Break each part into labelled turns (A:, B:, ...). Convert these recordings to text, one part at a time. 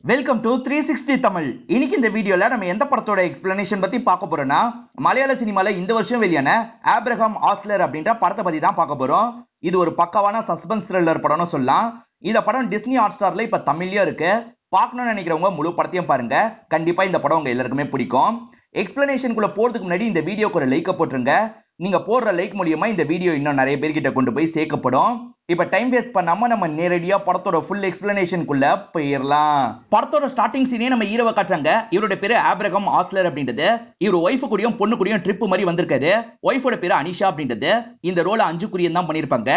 A: Welcome to 360 Tamil. இன்னைக்கு இந்த வீடியோல நம்ம எந்த படத்தோட எக்ஸ்பிளனேஷன் பத்தி பார்க்க போறோம்னா, மலையாள சினிமால இந்த வருஷம் வெளியான ஆப்ரஹாம் ஆஸ்லர் அப்படின்ற படத்தை பத்தி தான் பார்க்க போறோம். இது ஒரு பக்கவான சஸ்பென்ஸ் த்ரில்லர் படம்னு சொல்லலாம். இந்த படம் டிஸ்னி ஹாட்ஸ்டார்ல இப்ப தமிழ்லயும் இருக்கு. பார்க்கணும்னு நினைக்கிறவங்க முழு படத்தையும் பாருங்க. கண்டிப்பா இந்த படம் உங்க எல்லாருக்குமே பிடிக்கும். எக்ஸ்பிளனேஷனுக்குள்ள போறதுக்கு முன்னாடி இந்த வீடியோக்கு ஒரு லைக் போட்டுருங்க. நீங்க போடுற லைக் மூலியமா இந்த வீடியோ இன்னும் நிறைய பேர்கிட்ட கொண்டு போய் சேர்க்கப்படும். இப்ப டைம் வேஸ்ட் பண்ணாம நம்ம நேரடியா படத்தோட ஃபுல் எக்ஸ்பிளனேஷனுக்குள்ள போயிடலாம். படத்தோட ஸ்டார்டிங் சீனே நம்ம ஹீரோவை காட்டுறாங்க. இவரோட பேரு ஆப்ரஹாம் ஆஸ்லர் அப்படின்றது. இவர் ஒய்ஃபு கூடயும் பொண்ணு கூடயும் ட்ரிப் மாதிரி வந்திருக்காரு. ஒய்ஃபோட பேரு அனிஷா அப்படின்றது. இந்த ரோல 5 குரியன் தான் பண்ணிருப்பாங்க.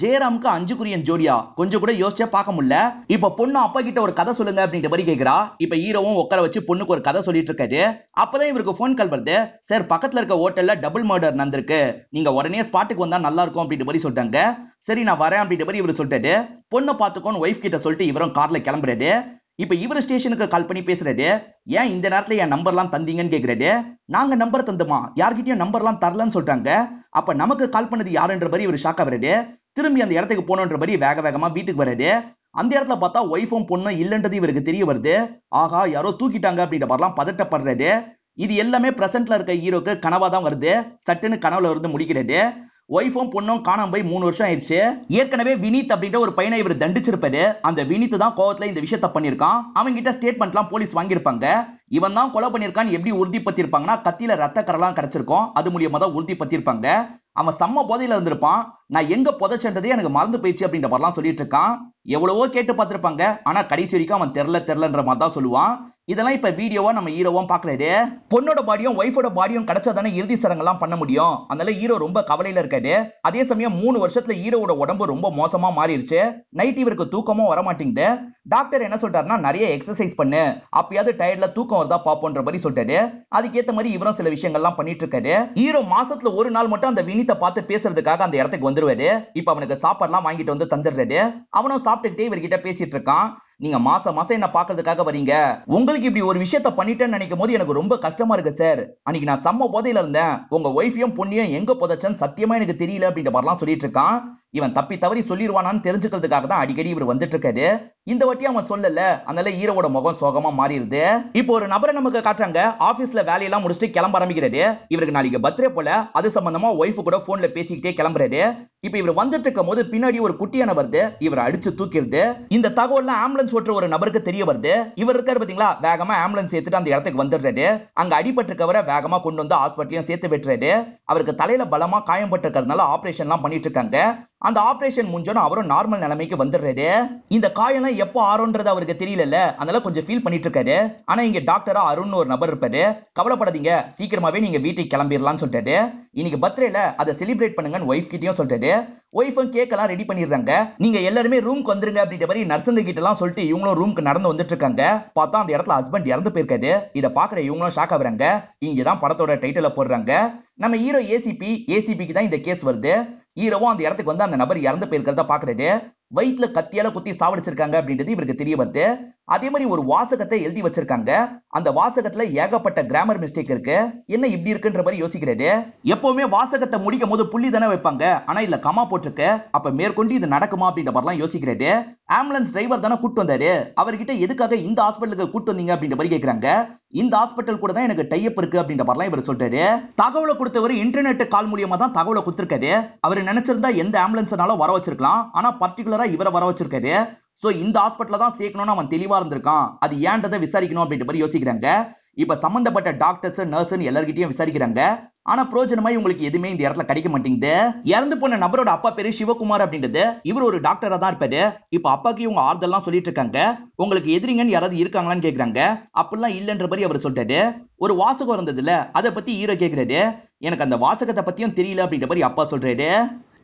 A: ஜெயராமுக்கு 5 குரியன் ஜோடியா கொஞ்சம் கூட யோசிச்சே பார்க்க முடியல. இப்ப பொண்ணு அப்பா கிட்ட ஒரு கதை சொல்லுங்க அப்படின்ற மாதிரி கேக்குறா. இப்ப ஹீரோவும் உட்கார வச்சு பொண்ணுக்கு ஒரு கதை சொல்லிட்டு இருக்காரு. அப்பதான் இவருக்கு போன் கால் வருது. சார், பக்கத்துல இருக்க ஹோட்டல்ல டபுள் மர்டர் நடந்திருக்கு, நீங்க உடனே ஸ்பாட்டுக்கு வந்தா நல்லா இருக்கும் அப்படின்ற மாதிரி சொல்லிட்டாங்க. சரி, நான் வரேன் அப்படின்ற மாதிரி இவர் சொல்லிட்டாரு. பொண்ணை பார்த்துக்கோன்னு ஒய்ஃப் கிட்ட சொல்லிட்டு இவரும் கார்ல கிளம்புறாரு. இப்ப இவர் ஸ்டேஷனுக்கு கால் பண்ணி பேசுறாரு. ஏன் இந்த நேரத்துல என் நம்பர்லாம் தந்தீங்கன்னு கேக்குறாரு. நாங்க நம்பர் தந்தோமா, யார்கிட்டயும் நம்பர்லாம் தரலன்னு சொல்லிட்டாங்க. அப்ப நமக்கு கால் பண்ணது யாருன்ற மாதிரி இவர் ஷாக் ஆகுறாரு. திரும்பி அந்த இடத்துக்கு போகணுன்ற மாதிரி வேக வேகமா வீட்டுக்கு வராரு. அந்த இடத்துல பார்த்தா ஒய்ஃபும் பொண்ணும் இல்லன்றது இவருக்கு தெரிய வருது. ஆகா, யாரோ தூக்கிட்டாங்க அப்படின்ற மாதிரிலாம் பதட்டப்படுறாரு. இது எல்லாமே பிரசன்ட்ல இருக்க ஹீரோக்கு கனவா தான் வருது. சட்டுன்னு கனவுல இருந்து முடிக்கிறாரு. ஒய்ஃபும் பொண்ணும் காணாம போய் 3 வருஷம் ஆயிடுச்சு. ஏற்கனவே வினீத் அப்படின்ற ஒரு பையனை இவர் தண்டிச்சிருப்பாரு. அந்த வினீத் தான் கோவத்துல இந்த விஷயத்த பண்ணிருக்கான். அவங்க கிட்ட ஸ்டேட்மெண்ட்லாம் போலீஸ் வாங்கியிருப்பாங்க. இவன் தான் கொலை பண்ணிருக்கான்னு எப்படி உறுதிப்படுத்திருப்பாங்கன்னா, கத்தியில ரத்த கரெல்லாம் கிடைச்சிருக்கும். அது மூலியமா தான் உறுதிப்படுத்திருப்பாங்க. அவன் செம்ம போதையில இருந்திருப்பான். நான் எங்க புதைச்சன்றதே எனக்கு மறந்து போயிடுச்சு அப்படின்ற மாதிரிலாம் சொல்லிட்டு இருக்கான். எவ்வளவோ கேட்டு பார்த்திருப்பாங்க. ஆனா கடைசி வரைக்கும் அவன் தெரியலன்ற மாதிரி தான் சொல்லுவான். இதெல்லாம் இப்ப வீடியோவா நம்ம ஹீரோவும் பாக்குறாரு. பொண்ணோட பாடியும் ஒய்ஃபோட பாடியும் கிடைச்சாதானே இறுதி சடங்கெல்லாம் பண்ண முடியும். அதனால ஹீரோ ரொம்ப கவலையில இருக்காரு. அதே சமயம் 3 வருஷத்துல ஹீரோவோட உடம்பு ரொம்ப மோசமா மாறிடுச்சு. நைட் இவருக்கு தூக்கமும் வர மாட்டேங்குது. டாக்டர் என்ன சொல்றாருன்னா, நிறைய எக்ஸசைஸ் பண்ணு, அப்பயாவது டயர்ட்ல தூக்கம் வருதா பாப்போன்ற மாதிரி சொல்லிட்டாரு. அதுக்கேத்த மாதிரி இவரும் சில விஷயங்கள்லாம் பண்ணிட்டு இருக்காரு. ஹீரோ மாசத்துல ஒரு நாள் மட்டும் அந்த வினீத்தை பார்த்து பேசுறதுக்காக அந்த இடத்துக்கு வந்துருவாரு. இப்ப அவனுக்கு சாப்பாடுலாம் வாங்கிட்டு வந்து தந்துடுறாரு. அவனும் சாப்பிட்டுக்கிட்டே இவர்கிட்ட பேசிட்டு இருக்கான். நீங்க மாசம் மாசம் என்ன பாக்குறதுக்காக வரீங்க, உங்களுக்கு இப்படி ஒரு விஷயத்த பண்ணிட்டேன்னு நினைக்கும் போது எனக்கு ரொம்ப கஷ்டமா இருக்கு சார். அன்னைக்கு நான் செம்ம போதையில இருந்தேன். உங்க ஒய்ஃபையும் பொண்ணையும் எங்க புதைச்சேன்னு சத்தியமா எனக்கு தெரியல அப்படின்ற மாதிரிலாம் சொல்லிட்டு இருக்கான். இவன் தப்பி தவறி சொல்லிடுவானான்னு தெரிஞ்சுக்கிறதுக்காக தான் அடிக்கடி இவர் வந்துட்டு இருக்காரு. இந்த வாட்டி அவன் சொல்லல. அதனால ஹீரோவோட முகம் சோகமா மாறிடுது. இப்போ ஒரு நபரை நமக்கு காட்டுறாங்க. ஆபீஸ்ல வேலையெல்லாம் முடிச்சுட்டு கிளம்ப ஆரம்பிக்கிறாரு. இவருக்கு நாளைக்கு பர்த்டே போல. அது சம்பந்தமா ஒய்ஃப் கூட போன்ல பேசிக்கிட்டே கிளம்புறாரு. இப்ப இவர் வந்துட்டு இருக்கும் போது பின்னாடி ஒரு குட்டியான வருது. இவர் அடிச்சு தூக்கிடுது. இந்த தகவல் ஆம்புலன்ஸ் ஓட்டுற ஒரு நபருக்கு தெரிய வருது. இவர் இருக்காரு பாத்தீங்களா, வேகமா ஆம்புலன்ஸ் ஏத்துட்டு அந்த இடத்துக்கு வந்துடுறாரு. அங்க அடிபட்டிருக்கவரை வேகமா கொண்டு வந்து ஹாஸ்பிட்டலையும் சேர்த்து விட்டுறாரு. அவருக்கு தலையில பலமா காயம்பட்டிருக்கிறதுனால ஆபரேஷன் எல்லாம் பண்ணிட்டு இருக்காங்க. அந்த ஆபரேஷன் முடிஞ்சோன்னு அவரும் நார்மல் நிலைமைக்கு வந்துடுறாரு. இந்த காயம் எப்போ ஆறுன்றது அவருக்கு தெரியல. அதனால கொஞ்சம் ஃபீல் பண்ணிட்டு இருக்காரு. ஆனா இங்க டாக்டரா அருண் ஒரு நபர் இருப்பாரு. கவலைப்படாதீங்க, சீக்கிரமாவே நீங்க வீட்டுக்கு கிளம்பிடலாம்னு சொல்லிட்டாரு. இன்னைக்கு பர்த்டேல அதை செலிப்ரேட் பண்ணுங்கன்னு ஒய்ஃப் கிட்டயும் சொல்லிட்டாரு. ஒய்ஃபும் கேக்கெல்லாம் ரெடி பண்ணிடுறாங்க. நீங்க எல்லாருமே ரூம்க்கு வந்துருங்க அப்படின்ற மாதிரி நர்சங்க கிட்ட எல்லாம் சொல்லிட்டு இவங்களும் ரூம்க்கு நடந்து வந்துட்டு இருக்காங்க. பார்த்தா அந்த இடத்துல ஹஸ்பண்ட் இறந்து போயிருக்காரு. இதை பாக்குற இவங்களும் ஷாக் ஆகுறாங்க. இங்கதான் படத்தோட டைட்டில போடுறாங்க. நம்ம ஹீரோ ஏசிபிக்கு தான் இந்த கேஸ் வருது. ஹீரோவும் அந்த இடத்துக்கு வந்து அந்த நபர் இறந்து போயிருக்கிறத பாக்குறாரு. வயிற்றுல கத்தியால குத்தி சாவடிச்சிருக்காங்க அப்படின்றது இவருக்கு தெரிய வருது. அதே மாதிரி ஒரு வாசகத்தை எழுதி வச்சிருக்காங்க. அந்த வாசகத்துல ஏகப்பட்ட கிராமர் மிஸ்டேக் இருக்கு. என்ன இப்படி இருக்குன்ற மாதிரி யோசிக்கிறாரு. எப்பவுமே வாசகத்தை முடிக்கும் போது புள்ளி தானே வைப்பாங்க, ஆனா இல்ல கமா போட்டிருக்கு. அப்ப மேற்கொண்டு இது நடக்குமா அப்படின்ற மாதிரிலாம் யோசிக்கிறாரு. ஆம்புலன்ஸ் டிரைவர் தானே கூட்டு வந்தாரு, அவர்கிட்ட எதுக்காக இந்த ஹாஸ்பிட்டலுக்கு கூட்டு வந்தீங்க அப்படின்ற மாதிரி கேக்குறாங்க. இந்த ஹாஸ்பிட்டல் கூட தான் எனக்கு டைப் இருக்கு அப்படின்ற மாதிரிலாம் இவர் சொல்றாரு. தகவலை கொடுத்தவர் இன்டர்நெட் கால் மூலியமா தான் தகவலை கொடுத்திருக்காரு. அவர் நினைச்சிருந்தா எந்த ஆம்புலன்ஸ்னாலும் வர வச்சிருக்கலாம். ஆனா பர்டிகுலரா இவரை வர வச்சிருக்காரு. சோ இந்த ஹாஸ்பிட்டல்ல தான் சேர்க்கணும்னு அவன் தெளிவா இருந்திருக்கான். அது ஏன்றதை விசாரிக்கணும் அப்படின்ற மாதிரி யோசிக்கிறாங்க. இப்ப சம்பந்தப்பட்ட டாக்டர்ஸ் நர்ஸ் எல்லார்கிட்டயும் விசாரிக்கிறாங்க. ஆனா பிரோஜனமா உங்களுக்கு எதுவுமே இந்த இடத்துல கிடைக்க மாட்டேங்குது. இறந்து போன நபரோட அப்பா பேரு சிவகுமார் அப்படின்றது. இவர் ஒரு டாக்டரா தான் இருப்பாரு. இப்ப அப்பாக்கு இவங்க ஆறுதல்லாம் சொல்லிட்டு இருக்காங்க. உங்களுக்கு எதிரிங்கன்னு யாராவது இருக்காங்களான்னு கேக்குறாங்க. அப்படிலாம் இல்லன்ற மாதிரி அவர் சொல்லிட்டாரு. ஒரு வாசகம் இருந்ததுல, அதை பத்தி ஹீரோ கேக்குறாரு. எனக்கு அந்த வாசகத்தை பத்தியும் தெரியல அப்படின்ற மாதிரி அப்பா சொல்றாரு.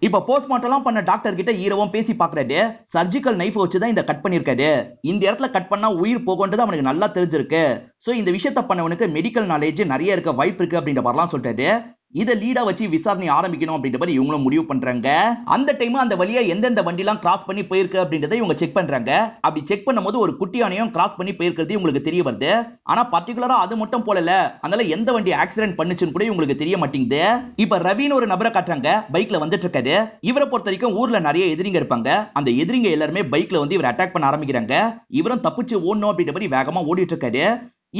A: இப்ப போஸ்ட்மார்ட்டம் பண்ண டாக்டர் கிட்ட ஹீரோவும் பேசி பாக்குறாரு. சர்ஜிக்கல் நைஃப் வச்சுதான் இந்த கட் பண்ணிருக்காரு. இந்த இடத்துல கட் பண்ணா உயிர் போகும்ன்றது அவனுக்கு நல்லா தெரிஞ்சிருக்கு. சோ இந்த விஷயத்த பண்ணவனுக்கு மெடிக்கல் நாலேஜ் நிறைய இருக்க வாய்ப்பு இருக்கு அப்படின்ற மாதிரிலாம் சொல்றாரு. இதை லீடா வச்சு விசாரணை ஆரம்பிக்கணும் அப்படின்ற மாதிரி இவங்களும் முடிவு பண்றாங்க. அந்த டைம் அந்த வழியா எந்தெந்த வண்டி எல்லாம் கிராஸ் பண்ணி போயிருக்கு அப்படின்றதை இவங்க செக் பண்றாங்க. அப்படி செக் பண்ணும்போது ஒரு குட்டி யானையும் கிராஸ் பண்ணி போயிருக்கிறது உங்களுக்கு தெரிய வருது. ஆனா பர்டிகுலரா அது மட்டும் போலல, அதனால எந்த வண்டி ஆக்சிடென்ட் பண்ணுச்சுன்னு கூட உங்களுக்கு தெரிய மாட்டேங்குது. இப்ப ரவின்னு ஒரு நபரை காட்டுறாங்க, பைக்ல வந்துட்டு இருக்காரு. இவரை பொறுத்த வரைக்கும் ஊர்ல நிறைய எதிரிங்க இருப்பாங்க. அந்த எதிரிங்க எல்லாருமே பைக்ல வந்து இவர் அட்டாக் பண்ண ஆரம்பிக்கிறாங்க. இவரும் தப்பிச்சு ஓடணும் அப்படின்ற மாதிரி வேகமா ஓடிட்டு இருக்காரு.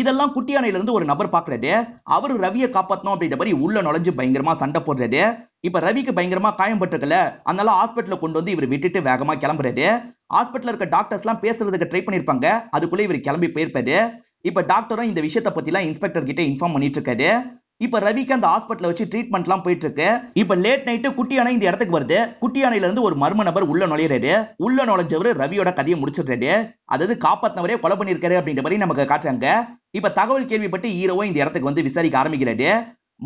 A: இதெல்லாம் குட்டி யானையில இருந்து ஒரு நபர் பாக்குறாரு. அவரு ரவியை காப்பாத்தணும் அப்படின்ற மாதிரி உள்ள நுழைஞ்சு பயங்கரமா சண்டை போடுறாரு. இப்ப ரவிக்கு பயங்கரமா காயம் பட்டிருக்கல, அதனால ஹாஸ்பிட்டல கொண்டு வந்து இவர் விட்டுட்டு வேகமா கிளம்புறாரு. ஹாஸ்பிட்டல்ல இருக்க டாக்டர்ஸ் எல்லாம் பேசுறதுக்கு ட்ரை பண்ணிருப்பாங்க, அதுக்குள்ள இவர் கிளம்பி போயிருப்பாரு. இப்ப டாக்டரும் இந்த விஷயத்தை பத்தி எல்லாம் இன்ஸ்பெக்டர் கிட்ட இன்ஃபார்ம் பண்ணிட்டு இருக்காரு. இப்ப ரவிக்கு அந்த ஹாஸ்பிட்டல் வச்சு ட்ரீட்மெண்ட் எல்லாம் போயிட்டு இருக்கு. இப்ப லேட் நைட் குட்டி யானை இந்த இடத்துக்கு வருது. குட்டி யானையில இருந்து ஒரு மர்ம நபர் உள்ள நுழையிறாரு. உள்ள நுழைஞ்சவரு ரவியோட கதையை முடிச்சிடுறாரு. அதாவது காப்பாத்தினவரே கொலை பண்ணிருக்காரு அப்படின்ற மாதிரி நமக்கு காட்டுறாங்க. இப்ப தகவல் கேள்விப்பட்டு ஹீரோவும் இந்த இடத்துக்கு வந்து விசாரிக்க ஆரம்பிக்கிறாரு.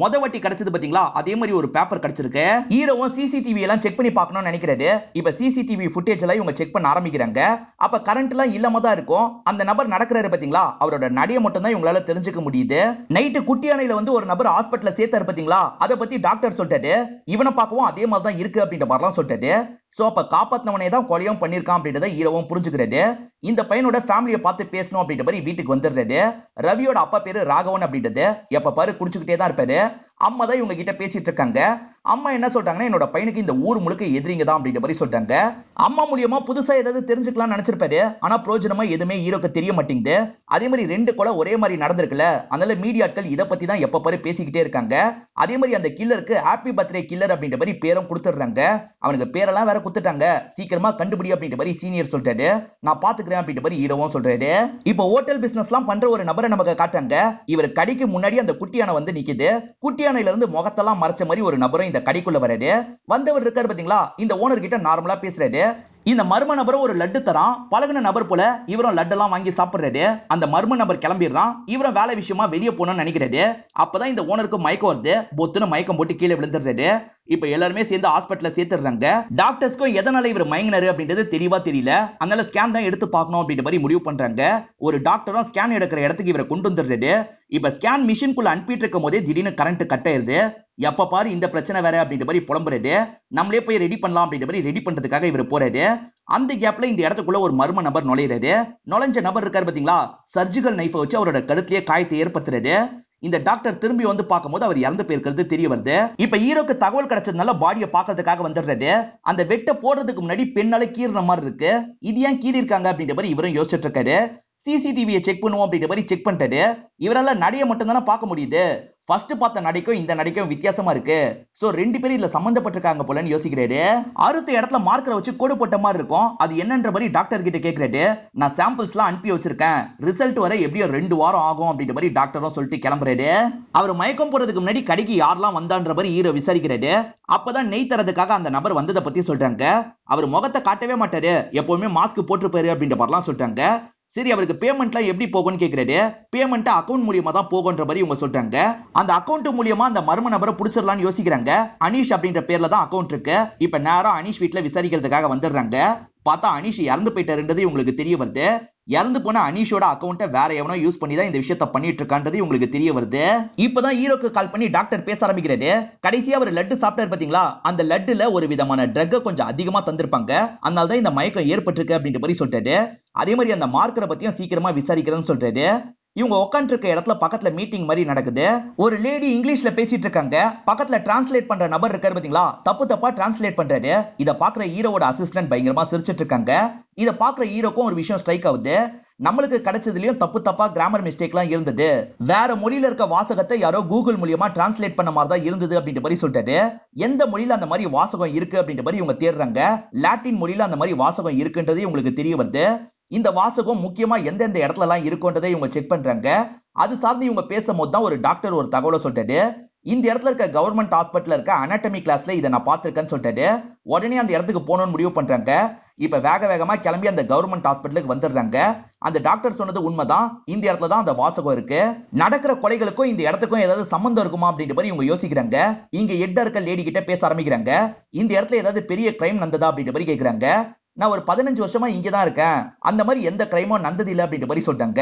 A: மொத வட்டி கிடைச்சது பாத்தீங்களா, அதே மாதிரி ஒரு பேப்பர் கிடைச்சிருக்கு. ஹீரோவும் சிசிடிவி எல்லாம் செக் பண்ணி பார்க்கணும்னு நினைக்கிறாரு. இப்ப சிசிடிவி ஃபுட்டேஜ் எல்லாம் இவங்க செக் பண்ண ஆரம்பிக்கிறாங்க. அப்ப கரண்ட் எல்லாம் இல்லாம தான் இருக்கும். அந்த நபர் நடக்கிறாரு பாத்தீங்களா, அவரோட நடைய மட்டும் தான் இவங்களால தெரிஞ்சுக்க முடியுது. நைட்டு குட்டி யானையில வந்து ஒரு நபர் ஹாஸ்பிட்டல்ல சேர்த்தாரு பாத்தீங்களா, அதை பத்தி டாக்டர் சொல்லிட்டாரு. இவனை பார்க்கவும் அதே மாதிரி தான் இருக்கு அப்படின்ற மாதிரிலாம் சொல்லிட்டாரு. சோ அப்ப காப்பாத்தினவனே தான் கொலையும் பண்ணிருக்கான் அப்படின்றத ஹீரோவும் புரிஞ்சுக்கிறாரு. இந்த பையனோட ஃபேமிலியை பார்த்து பேசணும் அப்படின்ற மாதிரி வீட்டுக்கு வந்துடுறாரு. ரவியோட அப்பா பேரு ராகவன் அப்படின்றது. எப்ப பாரு குடிச்சுக்கிட்டே தான் இருப்பாரு. அம்மா தான் இவங்க கிட்ட பேசிட்டு இருக்காங்க. அம்மா என்ன சொல்றாங்கன்னா, என்னோட பையனுக்கு இந்த ஊர் முழுக்க எதிரிங்க தான் அப்படின்ற மாதிரி சொல்றாங்க. அம்மா மூலியமா புதுசா ஏதாவது தெரிஞ்சுக்கலாம்னு நினைச்சிருப்பாரு. ஆனா பிரோஜனமா எதுவுமே ஹீரோக்கு தெரிய மாட்டேங்குது. அதே மாதிரி 2 கொலை ஒரே மாதிரி நடந்திருக்குல்ல, அதனால மீடியாக்கள் இதை பத்தி தான் எப்ப பாரு பேசிக்கிட்டே இருக்காங்க. அதே மாதிரி அந்த கில்லருக்கு ஹாப்பி பர்த்டே கில்லர் அப்படின்ற மாதிரி பேரும் கொடுத்துடுறாங்க. அவனுக்கு பேரெல்லாம் வேற குடுத்துட்டாங்க, சீக்கிரமா கண்டுபிடி அப்படின்ற மாதிரி சீனியர் சொல்றாரு. நான் பாத்துக்கிறேன் அப்படின்ற மாதிரி ஹீரோவும் சொல்றாரு. இப்போ ஹோட்டல் பிசினஸ் எல்லாம் பண்ற ஒரு நபரை நமக்கு காட்டுறாங்க. இவர் கடைக்கு முன்னாடி அந்த குட்டியான வந்து நிக்குது. குட்டியானையில இருந்து முகத்தெல்லாம் மறைச்ச மாதிரி ஒரு நபரும் இந்த கடைக்குள்ள வராரு. வந்தவர் இருக்காரு பாத்தீங்களா, இந்த ஓனர் கிட்ட நார்மலா பேசுறாரு. இந்த மர்ம நபரும் ஒரு லட்டு தரான். பழகுன நபர் போல இவரும் லட்டு எல்லாம் வாங்கி சாப்பிடுறாரு. அந்த மர்ம நபர் கிளம்பிடுறான். இவரும் வேலை விஷயமா வெளியே போகணும்னு நினைக்கிறாரு. அப்பதான் இந்த ஓனருக்கு மயக்கம் வருது. பொத்துன்னு மயக்கம் போட்டு கீழே விழுந்துடுறாரு. இப்ப எல்லாருமே சேர்ந்து ஹாஸ்பிட்டல்ல சேர்த்துறாங்க. டாக்டர்ஸ்க்கும் எதனால இவர் மயங்கினாரு அப்படின்றது தெளிவா தெரியல. அதனால ஸ்கேன் தான் எடுத்து பார்க்கணும் அப்படின்ற மாதிரி முடிவு பண்றாங்க. ஒரு டாக்டரும் ஸ்கேன் எடுக்கிற இடத்துக்கு இவரை கொண்டு வந்துடுறாரு. இப்ப ஸ்கேன் மிஷின்குள்ள அனுப்பிட்டு இருக்கும் போதே திடீர்னு கரண்ட் கட் ஆயிருது. எப்ப பாரு இந்த பிரச்சனை வேற அப்படின்ற மாதிரி புலம்புறாரு. நம்மளே போய் ரெடி பண்ணலாம் அப்படின்ற மாதிரி ரெடி பண்றதுக்காக இவர் போறாரு. அந்த கேப்ல இந்த இடத்துக்குள்ள ஒரு மர்ம நபர் நுழையிறாரு. நுழைஞ்ச நபர் இருக்காரு பாத்தீங்களா, சர்ஜிக்கல் நைஃபை வச்சு அவரோட கழுத்திலேயே காயத்தை ஏற்படுத்துறாரு. இந்த டாக்டர் திரும்பி வந்து பார்க்கும்போது அவர் இறந்து போயிருக்கிறது தெரிய வருது. இப்ப ஹீரோக்கு தகவல் கிடைச்சதுனால பாடியை பார்க்கறதுக்காக வந்துடுறாரு. அந்த வெட்ட போடுறதுக்கு முன்னாடி பெண்ணால கீறுற மாதிரி இருக்கு. இது ஏன் கீறி இருக்காங்க அப்படின்ற மாதிரி இவரும் யோசிச்சுட்டு இருக்காரு. சிசிடிவியை செக் பண்ணுவோம் அப்படின்ற மாதிரி செக் பண்ணிட்டாரு. இவரால நடைய மட்டும் தானே பார்க்க முடியுது. ஃபர்ஸ்ட் பார்த்த நடைக்கும் இந்த நடைக்கும் வித்தியாசமா இருக்கு. சோ 2 பேரும் இதுல சம்பந்தப்பட்டிருக்காங்க போலன்னு யோசிக்கிறாரு. அடுத்த இடத்துல மார்க்கரை வச்சு கோடு போட்ட மாதிரி இருக்கும். அது என்னன்ற மாதிரி டாக்டர் கிட்ட கேக்குறாரு. நான் சாம்பிள்ஸ் எல்லாம் அனுப்பி வச்சிருக்கேன், ரிசல்ட் வர எப்படியோ 2 வாரம் ஆகும் அப்படின்ற மாதிரி டாக்டரும் சொல்லிட்டு கிளம்புறாரு. அவர் மயக்கம் போறதுக்கு முன்னாடி கடைக்கு யாரெல்லாம் வந்தான்ற மாதிரி ஹீரோ விசாரிக்கிறாரு. அப்பதான் நெய் தரதுக்காக அந்த நபர் வந்ததை பத்தி சொல்றாங்க. அவர் முகத்தை காட்டவே மாட்டாரு, எப்பவுமே மாஸ்க் போட்டுருப்பாரு அப்படின்ற மாதிரிலாம் சொல்றாங்க. சரி, அவருக்கு பேமெண்ட்லாம் எப்படி போகும்னு கேக்குறாரு. பேமெண்ட் அக்கவுண்ட் மூலியமா தான் போகுன்ற மாதிரி இவங்க சொல்றாங்க. அந்த அக்கவுண்ட் மூலியமா அந்த மர்ம நபரை புடிச்சிடலாம்னு யோசிக்கிறாங்க. அனீஷ் அப்படின்ற பேர்ல தான் அக்கவுண்ட் இருக்கு. இப்ப நேரா அனீஷ் வீட்ல விசாரிக்கிறதுக்காக வந்துடுறாங்க. பார்த்தா அனீஷ் இறந்து போயிட்டாருன்றது உங்களுக்கு தெரிய வருது. இறந்து போன அனீஷோட அக்கவுண்ட்டை வேற எவனோ யூஸ் பண்ணி தான் இந்த விஷயத்தை பண்ணிட்டு இருக்கான்றது உங்களுக்கு தெரிய வருது. இப்பதான் ஹீரோக்கு கால் பண்ணி டாக்டர் பேச ஆரம்பிக்கிறாரு. கடைசியா அவர் லட்டு சாப்பிட்டாரு பாத்தீங்களா, அந்த லட்டுல ஒரு விதமான ட்ரக்கை கொஞ்சம் அதிகமா தந்திருப்பாங்க, அதனால தான் இந்த மயக்கம் ஏற்பட்டிருக்கு அப்படின்ற மாதிரி சொல்லிட்டாரு. அதே மாதிரி அந்த மார்க்கரை பத்தியும் சீக்கிரமா விசாரிக்கிறேன்னு சொல்றாரு. இவங்க உட்காந்து இருக்க இடத்துல பக்கத்துல மீட்டிங் மாதிரி நடக்குது. ஒரு லேடி இங்கிலீஷ்ல பேசிட்டு இருக்காங்க. பக்கத்துல டிரான்ஸ்லேட் பண்ற நபர் இருக்காரு பாத்தீங்களா, தப்பு தப்பா டிரான்ஸ்லேட் பண்றாரு. இத பாக்குற ஹீரோவோட அசிஸ்டன்ட் பயங்கரமா சிரிச்சிட்டு இருக்காங்க. இத பாக்குற ஹீரோக்கும் ஒரு விஷயம் ஸ்ட்ரைக் ஆகுது. நம்மளுக்கு கிடைச்சதுலயும் தப்பு தப்பா கிராமர் மிஸ்டேக் எல்லாம் இருந்தது. வேற மொழியில இருக்க வாசகத்தை யாரோ கூகுள் மூலியமா டிரான்ஸ்லேட் பண்ண மாதிரி தான் இருந்தது அப்படின்ற மாதிரி சொல்லிட்டாரு. எந்த மொழியில அந்த மாதிரி வாசகம் இருக்கு அப்படின்ற மாதிரி இவங்க தேடுறாங்க. லாட்டின் மொழியில அந்த மாதிரி வாசகம் இருக்குன்றது உங்களுக்கு தெரிய வருது. இந்த வாசகம் முக்கியமா எந்தெந்த இடத்துல எல்லாம் இருக்குன்றதை இவங்க செக் பண்றாங்க. அது சார்ந்து இவங்க பேசும்போது தான் ஒரு டாக்டர் ஒரு தகவலை சொல்லிட்டாரு. இந்த இடத்துல இருக்க கவர்மெண்ட் ஹாஸ்பிட்டல்ல இருக்க அனாட்டமி கிளாஸ்ல இதை நான் பார்த்திருக்கேன்னு சொல்லிட்டாரு. உடனே அந்த இடத்துக்கு போகணும்னு முடிவு பண்றாங்க. இப்ப வேகமா கிளம்பி அந்த கவர்மெண்ட் ஹாஸ்பிட்டலுக்கு வந்துடுறாங்க. அந்த டாக்டர் சொன்னது உண்மைதான், இந்த இடத்துல தான் அந்த வாசகம் இருக்கு. நடக்கிற கொலைகளுக்கும் இந்த இடத்துக்கும் ஏதாவது சம்பந்தம் இருக்குமா அப்படின்ற மாதிரி இவங்க யோசிக்கிறாங்க. இங்க எட்ட இருக்க லேடி கிட்ட பேச ஆரம்பிக்கிறாங்க. இந்த இடத்துல ஏதாவது பெரிய கிரைம் நடந்ததா அப்படின்ற மாதிரி கேக்குறாங்க. நான் ஒரு 15 வருஷமா இங்கதான் இருக்கேன், அந்த மாதிரி எந்த கிரைமும் நடந்தது இல்லை அப்படின்ற மாதிரி சொல்றாங்க.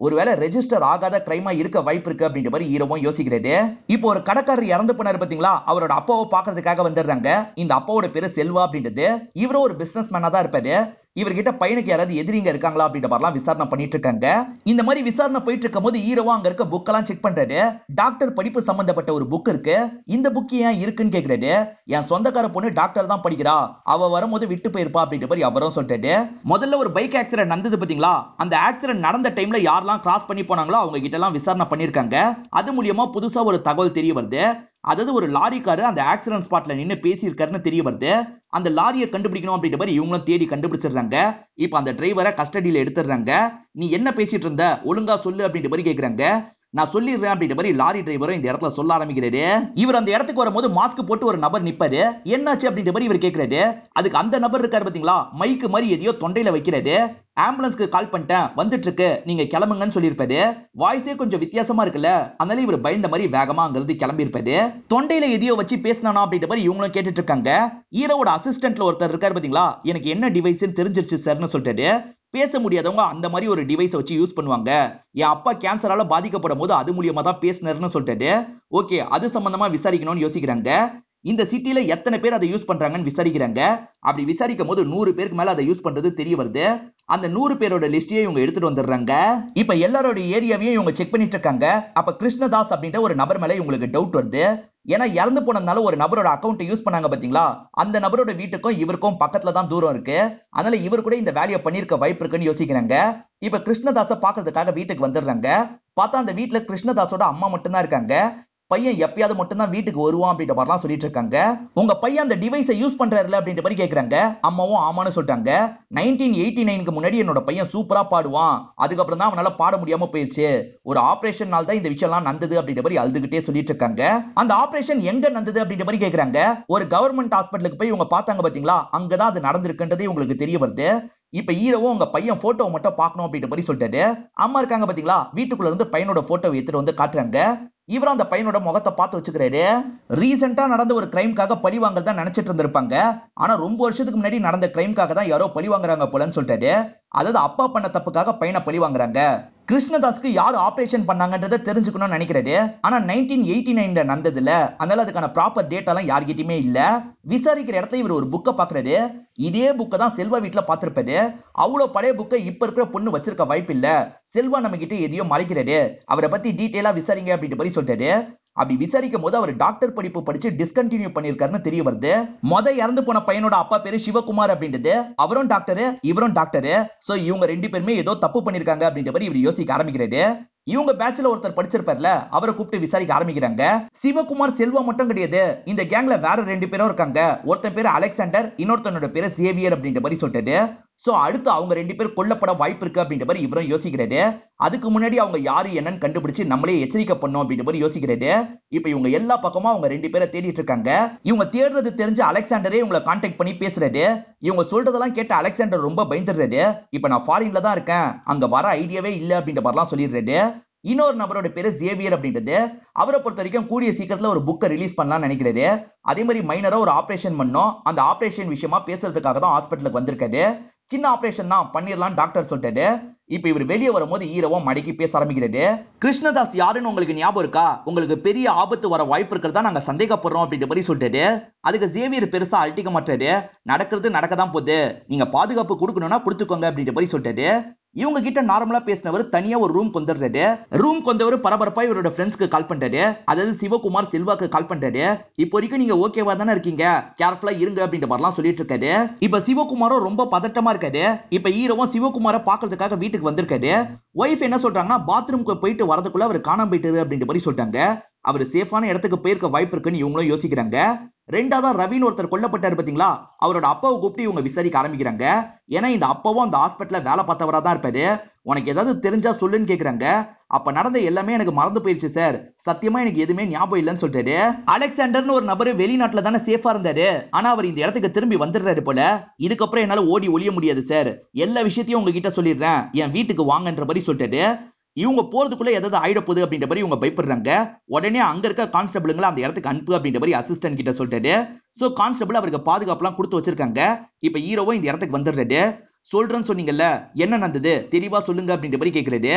A: ஒருவேளை ரெஜிஸ்டர் ஆகாத கிரைமா இருக்க வாய்ப்பு இருக்கு அப்படின்ற மாதிரி ஹீரோவும் யோசிக்கிறாரு. இப்போ ஒரு கடைக்காரர் இறந்து போனாரு பாத்தீங்களா, அவரோட அப்பாவை பாக்குறதுக்காக வந்துடுறாங்க. இந்த அப்பாவோட பேரு செல்வா அப்படின்றது. இவரும் ஒரு பிசினஸ் மேனா தான் இருப்பாரு. இவர்கிட்ட பையனுக்கு யாராவது எதிரிங்க இருக்காங்களா அப்படின்ற மாதிரிலாம் விசாரணை பண்ணிட்டு இருக்காங்க. இந்த மாதிரி விசாரணை போயிட்டு இருக்கும் போது ஹீரோவா அங்க இருக்க புக் எல்லாம் செக் பண்றாரு. டாக்டர் படிப்பு சம்பந்தப்பட்ட ஒரு புக் இருக்கு. இந்த புக் ஏன் இருக்குன்னு கேக்குறாரு. என் சொந்தக்கார பொண்ணு டாக்டர் தான் படிக்கிறா, அவ வரும்போது விட்டு போயிருப்பா அப்படின்ற மாதிரி அவரும் சொல்றாரு. முதல்ல ஒரு பைக் ஆக்சிடென்ட் நடந்தது பாத்தீங்களா, அந்த ஆக்சிடென்ட் நடந்த டைம்ல யாரெல்லாம் கிராஸ் பண்ணி போனாங்களோ அவங்க கிட்ட எல்லாம் விசாரணை பண்ணிருக்காங்க. அது மூலியமா புதுசா ஒரு தகவல் தெரிய வருது. அதாவது ஒரு லாரிக்காரு அந்த ஆக்சிடென்ட் ஸ்பாட்ல நின்னு பேசியிருக்காருன்னு தெரிய வருது. அந்த லாரியை கண்டுபிடிக்கணும் அப்படின்ற மாதிரி இவங்களும் தேடி கண்டுபிடிச்சிடுறாங்க. இப்ப அந்த டிரைவரை கஸ்டடியில எடுத்துடுறாங்க. நீ என்ன பேசிட்டு இருந்த, ஒழுங்கா சொல்லு அப்படின்ற மாதிரி கேக்குறாங்க. நான் சொல்லிடுறேன் அப்படின்ற மாதிரி லாரி டிரைவரும் இந்த இடத்துல சொல்ல ஆரம்பிக்கிறாரு. இவர் அந்த இடத்துக்கு வரும்போது மாஸ்க் போட்டு ஒரு நபர் நிப்பாரு. என்னாச்சு அப்படின்ற மாதிரி இவர் கேக்குறாரு. அதுக்கு அந்த நபர் இருக்காரு பாத்தீங்களா, மைக்கு மாதிரி எதையோ தொண்டையில வைக்கிறாரு. ஆம்புலன்ஸ்க்கு கால் பண்ணிட்டேன், வந்துட்டு இருக்கு, நீங்க கிளம்புங்கன்னு சொல்லியிருப்பாரு. வாய்ஸே கொஞ்சம் வித்தியாசமா இருக்குல்ல, அதனால இவர் பயந்த மாதிரி வேகமா அங்கிருந்து கிளம்பி இருப்பாரு. தொண்டையில எதையோ வச்சு பேசினானா அப்படின்ற மாதிரி இவங்களும் கேட்டுட்டு இருக்காங்க. ஹீரோவோட அசிஸ்டன்ட்ல ஒருத்தர் இருக்காரு பாத்தீங்களா, எனக்கு என்ன டிவைஸ்ன்னு தெரிஞ்சிருச்சு சார்னு சொல்லிட்டாரு. பேச முடியாதவங்க அந்த மாதிரி ஒரு டிவைஸ் வச்சு யூஸ் பண்ணுவாங்க. என் அப்பா கேன்சரால பாதிக்கப்படும் போது அது மூலியமா தான் பேசினாருன்னு சொல்லிட்டாரு. ஓகே, அது சம்பந்தமா விசாரிக்கணும்னு யோசிக்கிறாங்க. இந்த சிட்டில எத்தனை பேர் அதை யூஸ் பண்றாங்கன்னு விசாரிக்கிறாங்க. அப்படி விசாரிக்கும் போது 100 பேருக்கு மேல அதை யூஸ் பண்றது தெரிய வருது. அந்த 100 பேரோட லிஸ்டையே இவங்க எடுத்துட்டு வந்துடுறாங்க. இப்ப எல்லாரோட ஏரியாவையும் இவங்க செக் பண்ணிட்டு இருக்காங்க. அப்ப கிருஷ்ணதாஸ் அப்படின்ற ஒரு நபர் மேல இவங்களுக்கு டவுட் வருது. ஏன்னா இறந்து போனதுனால ஒரு நபரோட அக்கௌண்ட் யூஸ் பண்ணாங்க பாத்தீங்களா, அந்த நபரோட வீட்டுக்கும் இவருக்கும் பக்கத்துல தான் தூரம் இருக்கு. அதனால இவர் கூட இந்த வேலையை பண்ணிருக்க வாய்ப்பு இருக்குன்னு யோசிக்கிறாங்க. இப்ப கிருஷ்ணதாஸை பாக்குறதுக்காக வீட்டுக்கு வந்துடுறாங்க. பார்த்தா அந்த வீட்டுல கிருஷ்ணதாஸோட அம்மா மட்டும்தான் இருக்காங்க. பையன் எப்பயாவது மட்டும் தான் வீட்டுக்கு வருவான் அப்படின்ற மாதிரிலாம் சொல்லிட்டு இருக்காங்க. உங்க பையன் அந்த டிவைஸை யூஸ் பண்றாருல அப்படின்ற மாதிரி கேக்குறாங்க. அம்மாவும் ஆமான்னு சொல்லிட்டாங்க. 1989க்கு முன்னாடி என்னோட பையன் சூப்பரா பாடுவான், அதுக்கப்புறம் தான் அவனால பாட முடியாம போயிடுச்சு, ஒரு ஆபரேஷன் தான் இந்த விஷயம் எல்லாம் நடந்தது அப்படின்ற மாதிரி அழுதுகிட்டே சொல்லிட்டு இருக்காங்க. அந்த ஆபரேஷன் எங்க நடந்தது அப்படின்ற மாதிரி கேக்குறாங்க. ஒரு கவர்மெண்ட் ஹாஸ்பிட்டலுக்கு போய் இவங்க பார்த்தாங்க பாத்தீங்களா, அங்கதான் அது நடந்திருக்குன்றதே உங்களுக்கு தெரிய வருது. இப்ப ஹீரோவும் உங்க பையன் போட்டோவை மட்டும் பார்க்கணும் அப்படின்ற மாதிரி சொல்லிட்டாரு. அம்மா இருக்காங்க பாத்தீங்களா, வீட்டுக்குள்ள இருந்து பையனோட போட்டோ எடுத்துட்டு வந்து காட்டுறாங்க. இவரும் அந்த பையனோட முகத்தை பார்த்து வச்சுக்கிறாரு. ரீசெண்டா நடந்த ஒரு கிரைம்காக பழி வாங்குறதா நினைச்சிட்டு இருந்திருப்பாங்க. ஆனா ரொம்ப வருஷத்துக்கு முன்னாடி நடந்த கிரைம்காக தான் யாரோ பழி வாங்குறாங்க போலன்னு சொல்லிட்டாரு. அதாவது அப்பா பண்ண தப்புக்காக பையனை பழி வாங்குறாங்க. கிருஷ்ணதாஸ்க்கு யார் ஆபரேஷன் பண்ணாங்கன்றதை தெரிஞ்சுக்கணும்னு நினைக்கிறாரு. ஆனா 1989 நடந்ததுல, அதனால அதுக்கான ப்ராப்பர் டேட்டா எல்லாம் யார்கிட்டயுமே இல்ல. விசாரிக்கிற இடத்துல இவர் ஒரு புக்கை பாக்குறாரு. இதே புக்கை தான் செல்வா வீட்டுல பாத்திருப்பாரு. அவ்வளவு பழைய புக்கை இப்ப இருக்கிற பொண்ணு வச்சிருக்க வாய்ப்பு இல்ல. செல்வா நம்ம கிட்ட எதையோ மறைக்கிறாரு, அவரை பத்தி டீட்டெயிலா விசாரிங்க அப்படின்ற மாதிரி சொல்லிட்டாரு. அப்படி விசாரிக்கும் போது அவர் டாக்டர் படிப்பு படிச்சு டிஸ்கண்டினியூ பண்ணிருக்காருன்னு தெரிய வருது. இறந்து போன பையனோட அப்பா பேரு சிவகுமார் அப்படின்றது. அவரும் டாக்டர், இவரும் டாக்டர். சோ இவங்க 2 பேருமே ஏதோ தப்பு பண்ணிருக்காங்க அப்படின்ற மாதிரி இவர் யோசிக்க ஆரம்பிக்கிறாரு. இவங்க பேட்ச்ல ஒருத்தர் படிச்சிருப்பார்ல, அவரை கூப்பிட்டு விசாரிக்க ஆரம்பிக்கிறாங்க. சிவகுமார் செல்வா மட்டும் கிடையாது, இந்த கேங்ல வேற 2 பேரும் இருக்காங்க. ஒருத்தன் பேரு அலெக்சாண்டர், இன்னொருத்தனோட பேரு சேவியர் அப்படின்ற மாதிரி சொல்லிட்டாரு. சோ அடுத்து அவங்க 2 பேர் கொல்லப்பட வாய்ப்பு இருக்கு அப்படின்ற மாதிரி இவரும் யோசிக்கிறாரு. அதுக்கு முன்னாடி அவங்க யாரு என்னன்னு கண்டுபிடிச்சு நம்மளே எச்சரிக்கை பண்ணோம் அப்படின்ற மாதிரி யோசிக்கிறாரு. இப்ப இவங்க எல்லா பக்கமும் அவங்க 2 பேரை தேடிட்டு இருக்காங்க. இவங்க தேடுறது தெரிஞ்ச அலெக்சாண்டரே இவங்களை கான்டாக்ட் பண்ணி பேசுறாரு. இவங்க சொல்றதெல்லாம் கேட்ட அலெக்சாண்டர் ரொம்ப பயந்துடுறாரு. இப்ப நான் ஃபாரின்ல தான் இருக்கேன், அங்க வர ஐடியாவே இல்ல அப்படின்ற மாதிரிலாம் சொல்லிடுறாரு. இன்னொரு நபரோட பேரு ஜேவியர் அப்படின்றது. அவரை பொறுத்த வரைக்கும் கூடிய சீக்கிரத்துல ஒரு புக்கை ரிலீஸ் பண்ணலாம்னு நினைக்கிறாரு. அதே மாதிரி மைனரா ஒரு ஆபரேஷன் பண்ணோம், அந்த ஆபரேஷன் விஷயமா பேசுறதுக்காக தான் ஹாஸ்பிட்டலுக்கு வந்திருக்காரு. சின்ன ஆபரேஷன் தான் பண்ணிடலாம் டாக்டர் சொல்லிட்டாரு. இப்ப இவர் வெளியே வரும்போது ஹீரோவும் மடக்கி பேச ஆரம்பிக்கிறாரு. கிருஷ்ணதாஸ் யாருன்னு உங்களுக்கு ஞாபகம் இருக்கா, உங்களுக்கு பெரிய ஆபத்து வர வாய்ப்பு இருக்கிறதா நாங்க சந்தேகப்படுறோம் அப்படின்ற மாதிரி சொல்லிட்டாரு. அதுக்கு ஜேவியர் பெருசா அழட்டிக்க மாட்டாரு. நடக்கிறது நடக்கதான் போகுது, நீங்க பாதுகாப்பு கொடுக்கணும்னா கொடுத்துக்கோங்க அப்படின்ற மாதிரி சொல்லிட்டாரு. இவங்க கிட்ட நார்மலா பேசினவர் தனியா ஒரு ரூம் கொண்டுறாரு. ரூம் கொண்டவர் பரபரப்பா இவரோட ஃப்ரெண்ட்ஸ்க்கு கால் பண்றாரு. அதாவது சிவகுமார் செல்வாக்கு கால் பண்றாரு. இப்போ வரைக்கும் நீங்க ஓகேவா தானே இருக்கீங்க, கேர்ஃபுல்லா இருங்க அப்படின்ற மாதிரிலாம் சொல்லிட்டு இருக்காரு. இப்ப சிவகுமாரும் ரொம்ப பதட்டமா இருக்காரு. இப்ப ஹீரோவும் சிவகுமாரை பாக்குறதுக்காக வீட்டுக்கு வந்திருக்காரு. ஒய்ஃப் என்ன சொல்றாங்கன்னா, பாத்ரூம்க்கு போயிட்டு வரதுக்குள்ள அவர் காணாம போயிட்டாரு அப்படின்ற மாதிரி சொல்லிட்டாங்க. அவர் சேஃபான இடத்துக்கு போயிருக்க வாய்ப்பு இருக்குன்னு இவங்களும் யோசிக்கிறாங்க. ரெண்டாவதா ரவின்னு ஒருத்தர் கொல்லப்பட்டாரு பாத்தீங்களா, அவரோட அப்பாவை கூப்பிட்டு இவங்க விசாரிக்க ஆரம்பிக்கிறாங்க. ஏன்னா இந்த அப்பாவும் அந்த ஹாஸ்பிட்டல்ல வேலை பார்த்தவரா தான் இருப்பாரு. உனக்கு ஏதாவது தெரிஞ்சா சொல்லுன்னு கேக்குறாங்க. அப்ப நடந்த எல்லாமே எனக்கு மறந்து போயிருச்சு சார், சத்தியமா எனக்கு எதுவுமே ஞாபகம் இல்லைன்னு சொல்லிட்டாரு. அலெக்சாண்டர்னு ஒரு நபர் வெளிநாட்டுல தானே சேஃபா இருந்தாரு, ஆனா அவர் இந்த இடத்துக்கு திரும்பி வந்துடுறாரு போல. இதுக்கப்புறம் என்னால ஓடி ஒளிய முடியாது சார், எல்லா விஷயத்தையும் உங்ககிட்ட சொல்லிடுறேன், என் வீட்டுக்கு வாங்கன்ற மாதிரி சொல்லிட்டாரு. இவங்க போறதுக்குள்ள ஏதாவது ஆயிட போகுது அப்படின்ற மாதிரி இவங்க பயப்படுறாங்க. உடனே அங்க இருக்க கான்ஸ்டபிள்களை அந்த இடத்துக்கு அனுப்பு அப்படின்ற மாதிரி அசிஸ்டன்ட் கிட்ட சொல்லிட்டாரு. சோ கான்ஸ்டபிள் அவருக்கு பாதுகாப்புலாம் கொடுத்து வச்சிருக்காங்க. இப்ப ஹீரோவும் இந்த இடத்துக்கு வந்துடுறாரு. சொல்றேன்னு சொன்னீங்கல்ல, என்ன நடந்தது தெளிவா சொல்லுங்க அப்படின்ற மாதிரி கேக்குறாரு.